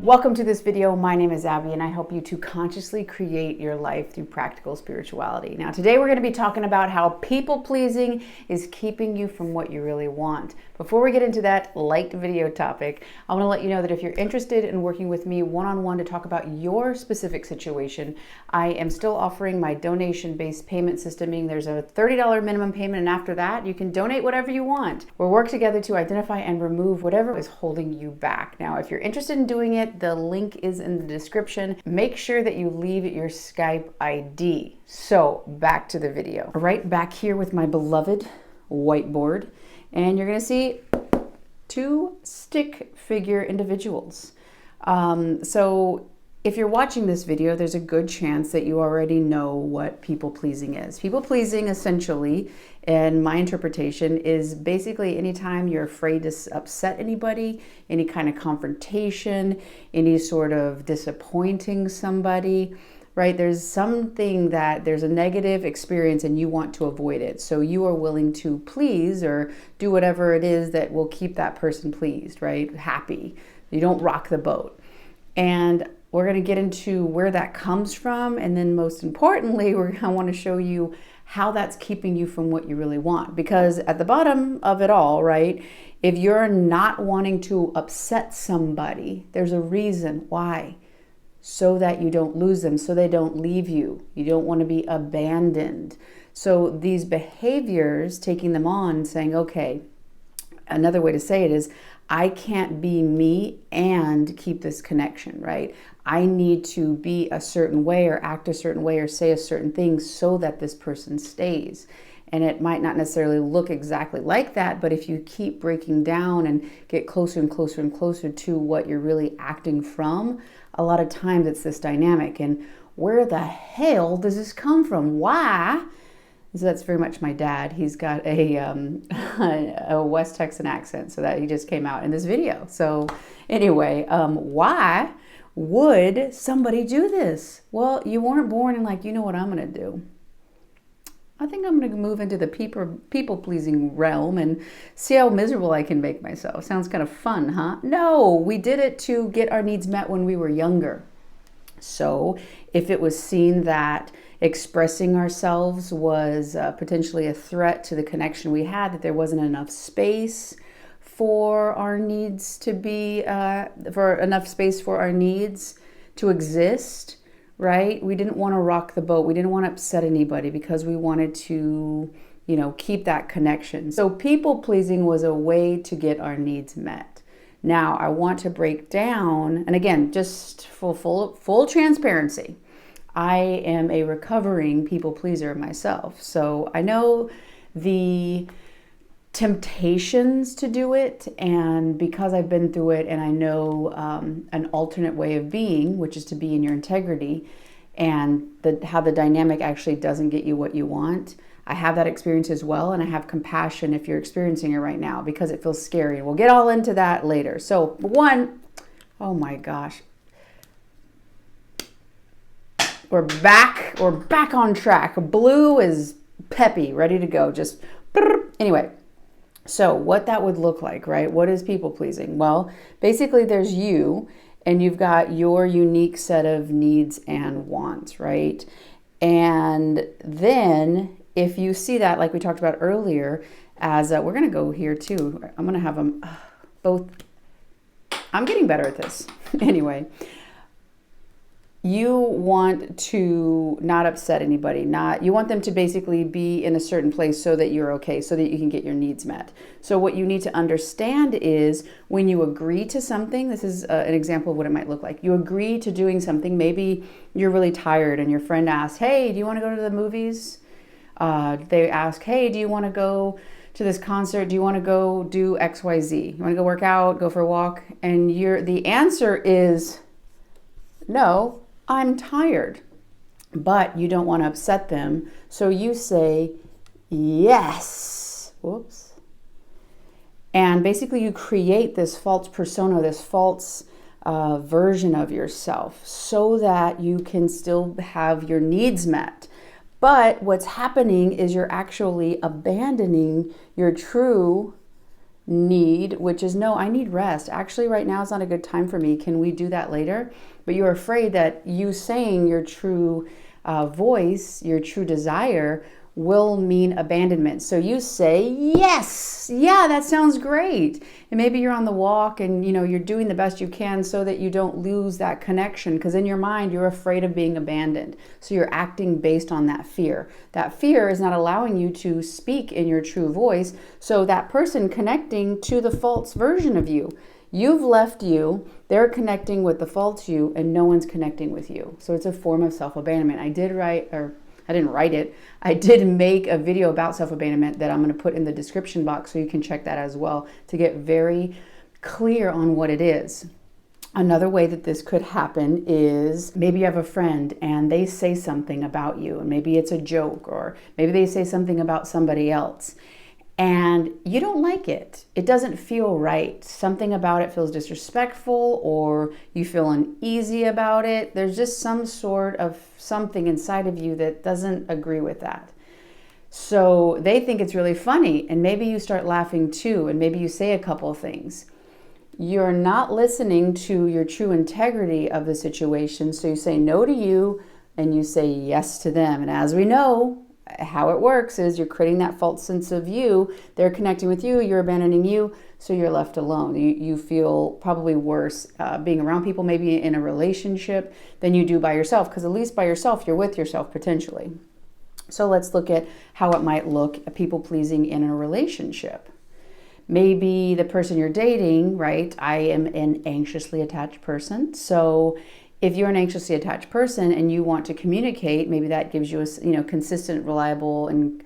Welcome to this video. My name is Abby and I help you to consciously create your life through practical spirituality. Now today we're going to be talking about how people pleasing is keeping you from what you really want. Before we get into that light video topic, I want to let you know that if you're interested in working with me one-on-one to talk about your specific situation, I am still offering my donation-based payment system, meaning there's a $30 minimum payment, and after that you can donate whatever you want. We'll work together to identify and remove whatever is holding you back. Now if you're interested in doing it, the link is in the description. Make sure that you leave your Skype ID. So back to the video. Right back here with my beloved whiteboard, and you're going to see two stick figure individuals. So if you're watching this video, there's a good chance that you already know what people pleasing is. People pleasing, essentially, in my interpretation, is basically anytime you're afraid to upset anybody, any kind of confrontation, any sort of disappointing somebody, right? There's something that there's a negative experience and you want to avoid it. So you are willing to please or do whatever it is that will keep that person pleased, right? Happy. You don't rock the boat. And we're going to get into where that comes from. And then most importantly, I want to show you how that's keeping you from what you really want. Because at the bottom of it all, right, if you're not wanting to upset somebody, there's a reason why. So that you don't lose them, so they don't leave you. You don't want to be abandoned. So these behaviors, taking them on, saying, okay, another way to say it is, I can't be me and keep this connection, right? I need to be a certain way or act a certain way or say a certain thing so that this person stays. And it might not necessarily look exactly like that, but if you keep breaking down and get closer and closer and closer to what you're really acting from, a lot of times it's this dynamic. And where the hell does this come from? Why? So that's very much my dad. He's got a West Texan accent, so that he just came out in this video. So anyway, why would somebody do this? Well, you weren't born and like, you know what I'm going to do? I think I'm going to move into the people-pleasing realm and see how miserable I can make myself. Sounds kind of fun, huh? No, we did it to get our needs met when we were younger. So if it was seen that expressing ourselves was potentially a threat to the connection we had, that there wasn't enough space for our needs to be, for our needs to exist, right? We didn't want to rock the boat. We didn't want to upset anybody because we wanted to, keep that connection. So people pleasing was a way to get our needs met. Now I want to break down, and again, just full transparency, I am a recovering people pleaser myself. So I know the temptations to do it, and because I've been through it and I know an alternate way of being, which is to be in your integrity, and how the dynamic actually doesn't get you what you want. I have that experience as well, and I have compassion if you're experiencing it right now because it feels scary. We'll get all into that later. So one, oh my gosh. We're back on track. Blue is peppy, ready to go. Just anyway. So what that would look like, right? What is people pleasing? Well, basically there's you and you've got your unique set of needs and wants, right? And then if you see that, like we talked about earlier, as we're going to go here too. I'm going to have them both. I'm getting better at this. Anyway. You want to not upset anybody, you want them to basically be in a certain place so that you're okay, so that you can get your needs met. So what you need to understand is when you agree to something, this is an example of what it might look like. You agree to doing something, maybe you're really tired and your friend asks, hey, do you want to go to the movies? They ask, hey, do you want to go to this concert? Do you want to go do XYZ? You want to go work out, go for a walk? And the answer is no. I'm tired, but you don't want to upset them. So you say, yes, whoops. And basically you create this false persona, this false version of yourself so that you can still have your needs met. But what's happening is you're actually abandoning your true need, which is, no, I need rest. Actually, right now is not a good time for me. Can we do that later? But you're afraid that you saying your true voice, your true desire, will mean abandonment. So you say, yes, yeah, that sounds great. And maybe you're on the walk and you're doing the best you can so that you don't lose that connection, because in your mind you're afraid of being abandoned. So you're acting based on that fear. That fear is not allowing you to speak in your true voice. So that person connecting to the false version of you. You've left you, they're connecting with the false you, and no one's connecting with you. So it's a form of self-abandonment. I didn't write it. I did make a video about self-abandonment that I'm going to put in the description box so you can check that as well to get very clear on what it is. Another way that this could happen is maybe you have a friend and they say something about you, and maybe it's a joke, or maybe they say something about somebody else and you don't like it. It doesn't feel right. Something about it feels disrespectful, or you feel uneasy about it. There's just some sort of something inside of you that doesn't agree with that. So they think it's really funny, and maybe you start laughing too, and maybe you say a couple of things. You're not listening to your true integrity of the situation. So you say no to you and you say yes to them. And as we know, how it works is you're creating that false sense of you. They're connecting with you, you're abandoning you, so you're left alone. You feel probably worse being around people, maybe in a relationship, than you do by yourself, because at least by yourself, you're with yourself potentially. So let's look at how it might look at people pleasing in a relationship. Maybe the person you're dating, right? I am an anxiously attached person. So if you're an anxiously attached person and you want to communicate, maybe that gives you a consistent, reliable, and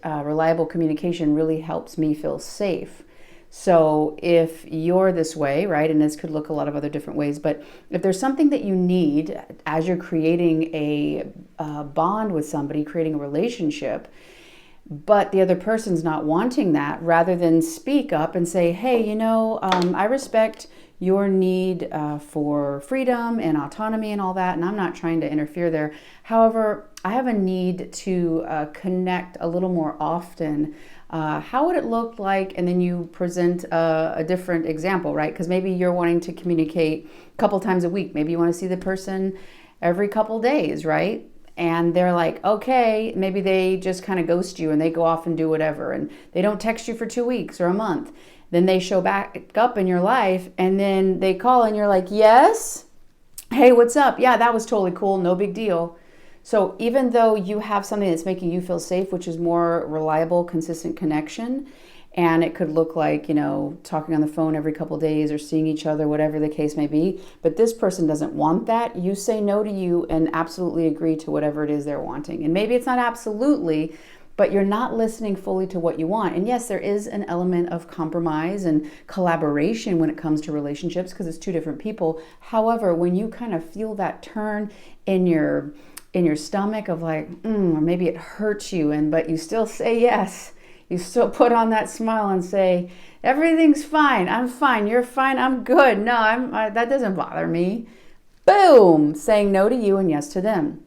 reliable communication really helps me feel safe. So if you're this way, right, and this could look a lot of other different ways, but if there's something that you need as you're creating a bond with somebody, creating a relationship, but the other person's not wanting that, rather than speak up and say, hey, I respect your need for freedom and autonomy and all that, and I'm not trying to interfere there. However, I have a need to connect a little more often. How would it look like? And then you present a different example, right? Because maybe you're wanting to communicate a couple times a week. Maybe you want to see the person every couple days, right? And they're like, okay, maybe they just kind of ghost you and they go off and do whatever, and they don't text you for 2 weeks or a month. Then they show back up in your life, and then they call and you're like, yes, hey, what's up? Yeah, that was totally cool. No big deal. So even though you have something that's making you feel safe, which is more reliable, consistent connection, and it could look like, talking on the phone every couple of days or seeing each other, whatever the case may be, but this person doesn't want that, you say no to you and absolutely agree to whatever it is they're wanting. And maybe it's not absolutely, but you're not listening fully to what you want. And yes, there is an element of compromise and collaboration when it comes to relationships, because it's two different people. However, when you kind of feel that turn in your stomach of like, or maybe it hurts you, but you still say yes, you still put on that smile and say, everything's fine, I'm fine, you're fine, I'm good, no, that doesn't bother me. Boom, saying no to you and yes to them.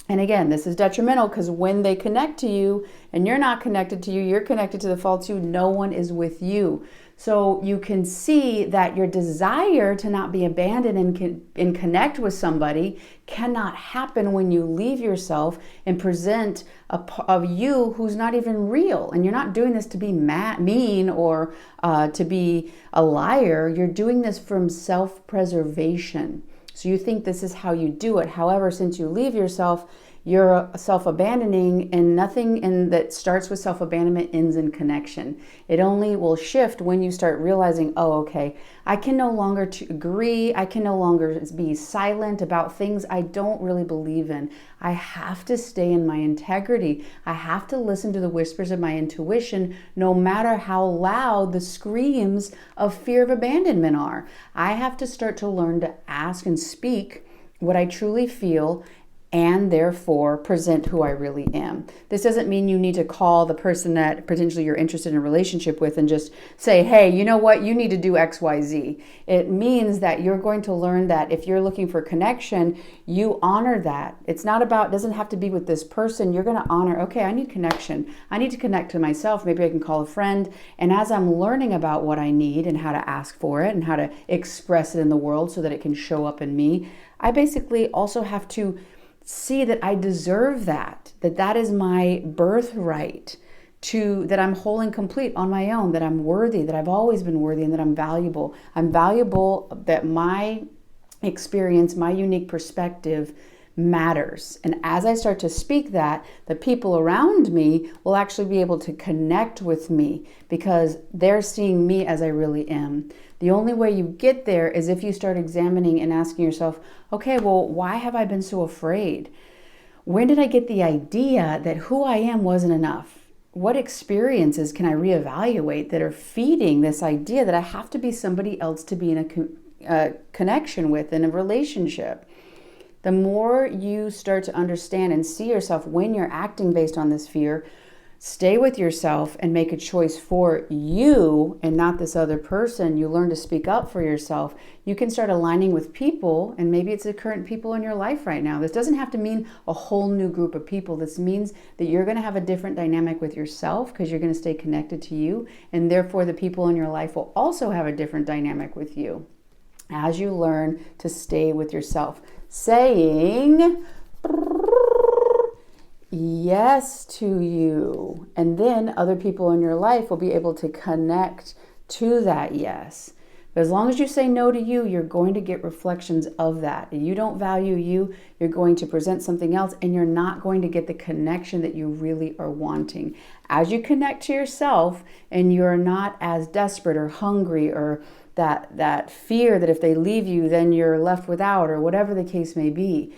And again, this is detrimental, because when they connect to you and you're not connected to you, you're connected to the false you, no one is with you. So you can see that your desire to not be abandoned and connect with somebody cannot happen when you leave yourself and present of you who's not even real. And you're not doing this to be mean or to be a liar. You're doing this from self-preservation. So you think this is how you do it. However, since you leave yourself, you're self-abandoning, and nothing that starts with self-abandonment ends in connection. It only will shift when you start realizing, oh, okay, I can no longer agree. I can no longer be silent about things I don't really believe in. I have to stay in my integrity. I have to listen to the whispers of my intuition, no matter how loud the screams of fear of abandonment are. I have to start to learn to ask and speak what I truly feel, and therefore present who I really am. This doesn't mean you need to call the person that potentially you're interested in a relationship with and just say, hey, you know what, you need to do X, Y, Z. It means that you're going to learn that if you're looking for connection, you honor that. It's not about, it doesn't have to be with this person. You're going to honor, okay, I need connection. I need to connect to myself. Maybe I can call a friend. And as I'm learning about what I need and how to ask for it and how to express it in the world so that it can show up in me, I basically also have to see that I deserve that that is my birthright, that I'm whole and complete on my own, that I'm worthy, that I've always been worthy, and that I'm valuable. I'm valuable, that my experience, my unique perspective matters. And as I start to speak that, the people around me will actually be able to connect with me because they're seeing me as I really am. The only way you get there is if you start examining and asking yourself, okay, well, why have I been so afraid? When did I get the idea that who I am wasn't enough? What experiences can I reevaluate that are feeding this idea that I have to be somebody else to be in a connection with, in a relationship? The more you start to understand and see yourself when you're acting based on this fear, stay with yourself and make a choice for you and not this other person. You learn to speak up for yourself. You can start aligning with people, and maybe it's the current people in your life right now. This doesn't have to mean a whole new group of people. This means that you're going to have a different dynamic with yourself because you're going to stay connected to you, and therefore the people in your life will also have a different dynamic with you as you learn to stay with yourself. Saying yes to you, and then other people in your life will be able to connect to that yes. But as long as you say no to you, you're going to get reflections of that. If you don't value you, you're going to present something else, and you're not going to get the connection that you really are wanting. As you connect to yourself and you're not as desperate or hungry or that fear that if they leave you, then you're left without, or whatever the case may be,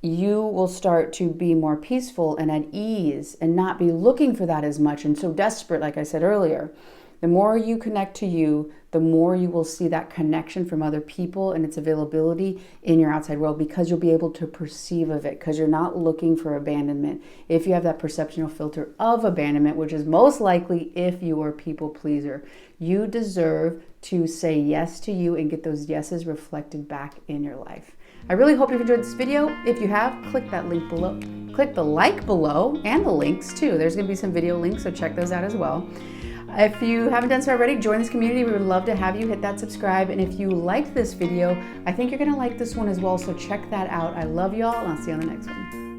you will start to be more peaceful and at ease and not be looking for that as much and so desperate, like I said earlier. The more you connect to you, the more you will see that connection from other people and its availability in your outside world, because you'll be able to perceive of it, because you're not looking for abandonment. If you have that perceptual filter of abandonment, which is most likely if you are a people pleaser, you deserve to say yes to you and get those yeses reflected back in your life. I really hope you've enjoyed this video. If you have, click that link below. Click the like below and the links too. There's going to be some video links, so check those out as well. If you haven't done so already, join this community. We would love to have you. Hit that subscribe. And if you liked this video, I think you're going to like this one as well. So check that out. I love y'all, and I'll see you on the next one.